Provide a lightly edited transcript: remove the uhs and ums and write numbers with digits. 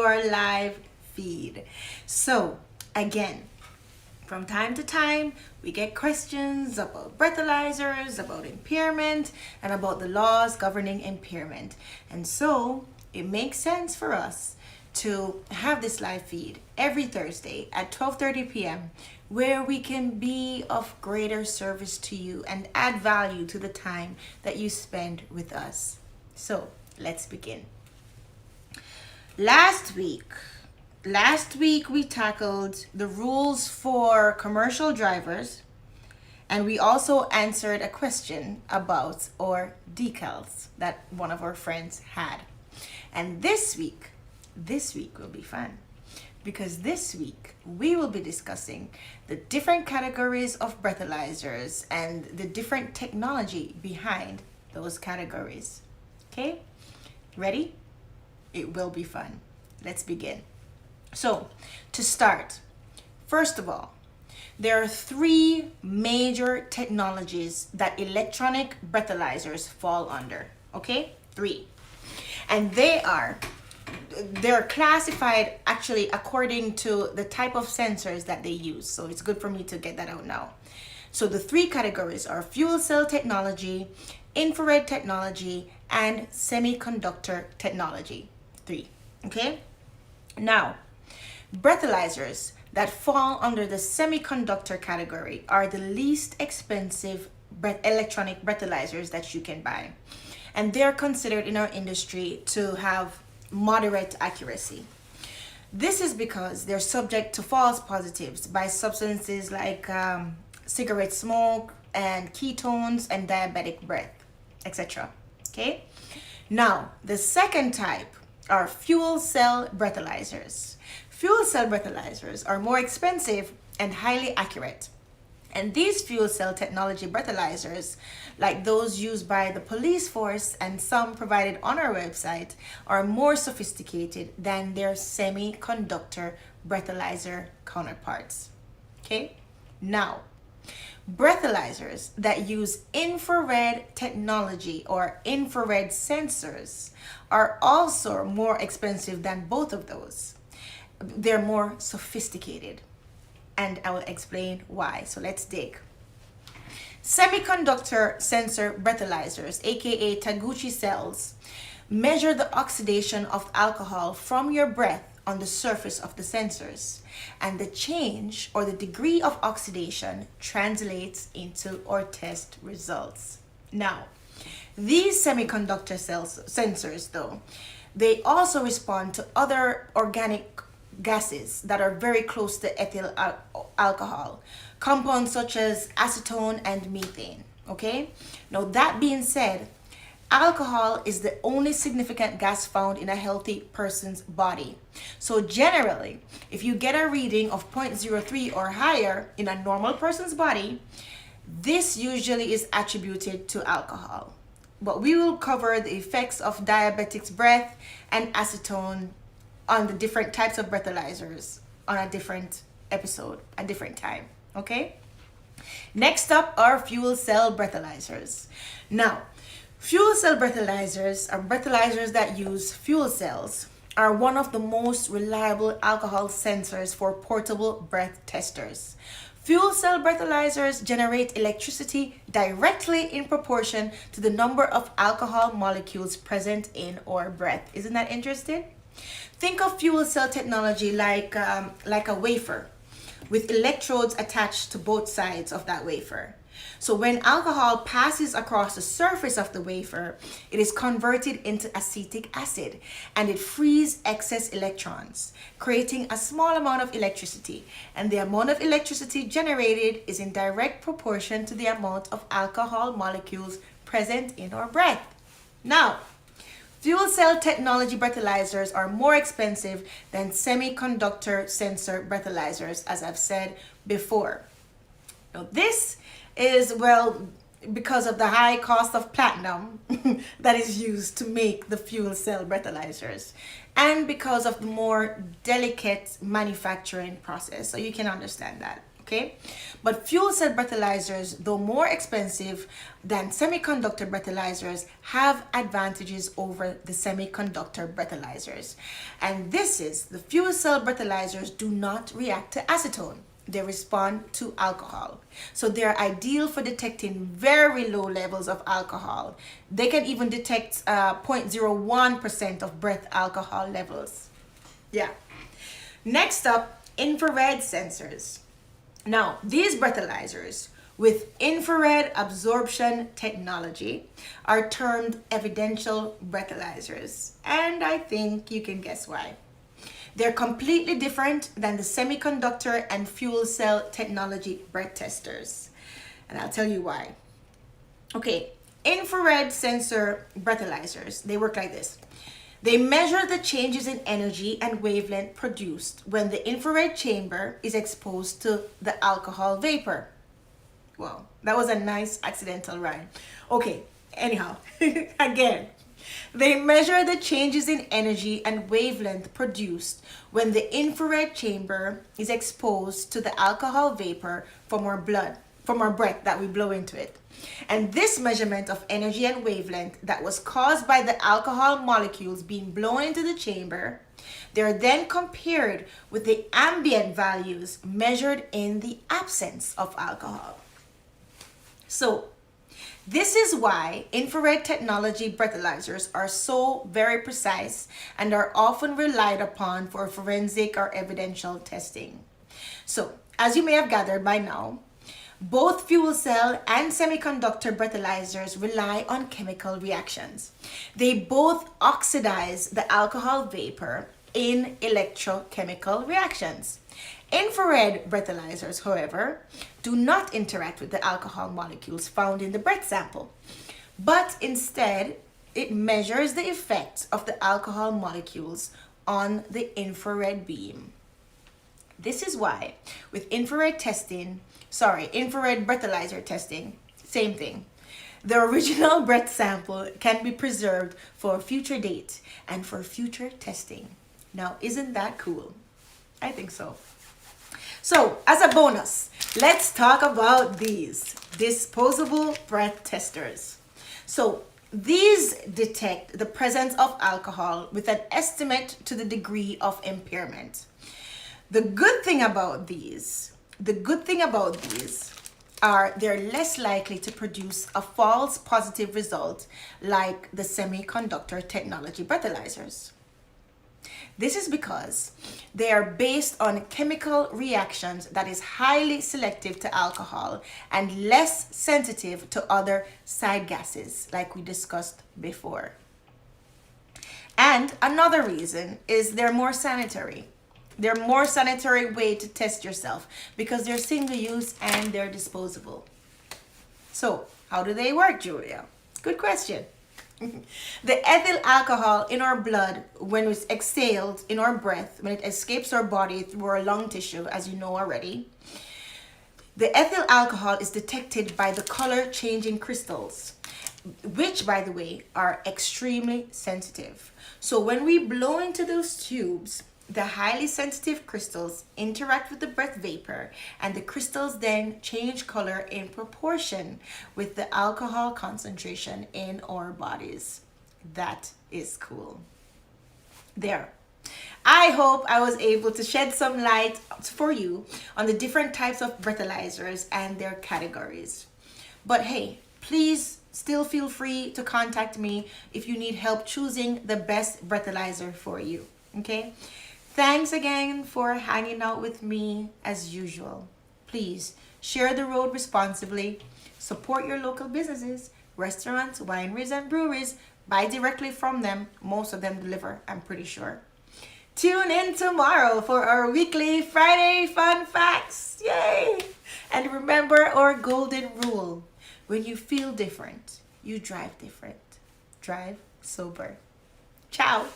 Your live feed. So, again, from time to time, we get questions about breathalyzers, about impairment, and about the laws governing impairment. And so, it makes sense for us to have this live feed every Thursday at 12:30 p.m. where we can be of greater service to you and add value to the time that you spend with us. So, let's begin. Last week, we tackled the rules for commercial drivers, and we also answered a question about our decals that one of our friends had. And this week will be fun, because this week we will be discussing the different categories of breathalyzers and the different technology behind those categories. Okay? Ready? It will be fun. Let's begin. So, to start, first of all, there are three major technologies that electronic breathalyzers fall under. Okay? Three. And they're classified actually according to the type of sensors that they use. So it's good for me to get that out now. So the three categories are fuel cell technology, infrared technology, and semiconductor technology. Three. Okay? Now, breathalyzers that fall under the semiconductor category are the least expensive electronic breathalyzers that you can buy. And they're considered in our industry to have moderate accuracy. This is because they're subject to false positives by substances like cigarette smoke and ketones and diabetic breath, etc. Okay? Now, the second type are fuel cell breathalyzers. Fuel cell breathalyzers are more expensive and highly accurate. And these fuel cell technology breathalyzers, like those used by the police force and some provided on our website, are more sophisticated than their semiconductor breathalyzer counterparts. Okay? Now, breathalyzers that use infrared technology or infrared sensors are also more expensive than both of those. They're more sophisticated, and I will explain why. So let's dig. Semiconductor sensor breathalyzers, aka Taguchi cells, measure the oxidation of alcohol from your breath on the surface of the sensors, and the change or the degree of oxidation translates into our test results. Now, these semiconductor sensors, though, they also respond to other organic gases that are very close to ethyl alcohol, compounds such as acetone and methane. Okay? Now, that being said, alcohol is the only significant gas found in a healthy person's body. So generally, if you get a reading of 0.03 or higher in a normal person's body, this usually is attributed to alcohol. But we will cover the effects of diabetic's breath and acetone on the different types of breathalyzers on a different episode, a different time. Okay? Next up are fuel cell breathalyzers. Now, fuel cell breathalyzers are breathalyzers that use fuel cells, are one of the most reliable alcohol sensors for portable breath testers. Fuel cell breathalyzers generate electricity directly in proportion to the number of alcohol molecules present in our breath. Isn't that interesting? Think of fuel cell technology like a wafer with electrodes attached to both sides of that wafer. So when alcohol passes across the surface of the wafer, it is converted into acetic acid and it frees excess electrons, creating a small amount of electricity. And the amount of electricity generated is in direct proportion to the amount of alcohol molecules present in our breath. Now, fuel cell technology breathalyzers are more expensive than semiconductor sensor breathalyzers, as I've said before. Now, this is, well, because of the high cost of platinum that is used to make the fuel cell breathalyzers, and because of the more delicate manufacturing process. So you can understand that. Okay. Okay, but fuel cell breathalyzers, though more expensive than semiconductor breathalyzers, have advantages over the semiconductor breathalyzers. And this is the fuel cell breathalyzers do not react to acetone. They respond to alcohol. So they're ideal for detecting very low levels of alcohol. They can even detect 0.01% of breath alcohol levels. Yeah. Next up, infrared sensors. Now, these breathalyzers with infrared absorption technology are termed evidential breathalyzers, and I think you can guess why. They're completely different than the semiconductor and fuel cell technology breath testers, and I'll tell you why. Okay, infrared sensor breathalyzers, they work like this. They measure the changes in energy and wavelength produced when the infrared chamber is exposed to the alcohol vapor. Wow, that was a nice accidental rhyme. Okay, anyhow, again. They measure the changes in energy and wavelength produced when the infrared chamber is exposed to the alcohol vapor from our breath that we blow into it. And this measurement of energy and wavelength that was caused by the alcohol molecules being blown into the chamber, they're then compared with the ambient values measured in the absence of alcohol. So, this is why infrared technology breathalyzers are so very precise and are often relied upon for forensic or evidential testing. So, as you may have gathered by now, both fuel cell and semiconductor breathalyzers rely on chemical reactions. They both oxidize the alcohol vapor in electrochemical reactions. Infrared breathalyzers, however, do not interact with the alcohol molecules found in the breath sample, but instead it measures the effect of the alcohol molecules on the infrared beam. This is why with infrared breathalyzer testing, same thing. The original breath sample can be preserved for a future date and for future testing. Now, isn't that cool? I think so. So, as a bonus, let's talk about these disposable breath testers. So, these detect the presence of alcohol with an estimate to the degree of impairment. The good thing about these are they're less likely to produce a false positive result like the semiconductor technology breathalyzers. This is because they are based on chemical reactions that is highly selective to alcohol and less sensitive to other side gases, like we discussed before. And another reason is they're more sanitary. They're more sanitary way to test yourself because they're single use and they're disposable. So, how do they work, Julia? Good question. The ethyl alcohol in our blood, when it's exhaled in our breath, when it escapes our body through our lung tissue, as you know already, the ethyl alcohol is detected by the color changing crystals, which, by the way, are extremely sensitive. So when we blow into those tubes, the highly sensitive crystals interact with the breath vapor, and the crystals then change color in proportion with the alcohol concentration in our bodies. That is cool. There. I hope I was able to shed some light for you on the different types of breathalyzers and their categories. But hey, please still feel free to contact me if you need help choosing the best breathalyzer for you. Okay? Thanks again for hanging out with me as usual. Please share the road responsibly, support your local businesses, restaurants, wineries, and breweries. Buy directly from them. Most of them deliver, I'm pretty sure. Tune in tomorrow for our weekly Friday Fun Facts. Yay! And remember our golden rule. When you feel different, you drive different. Drive sober. Ciao.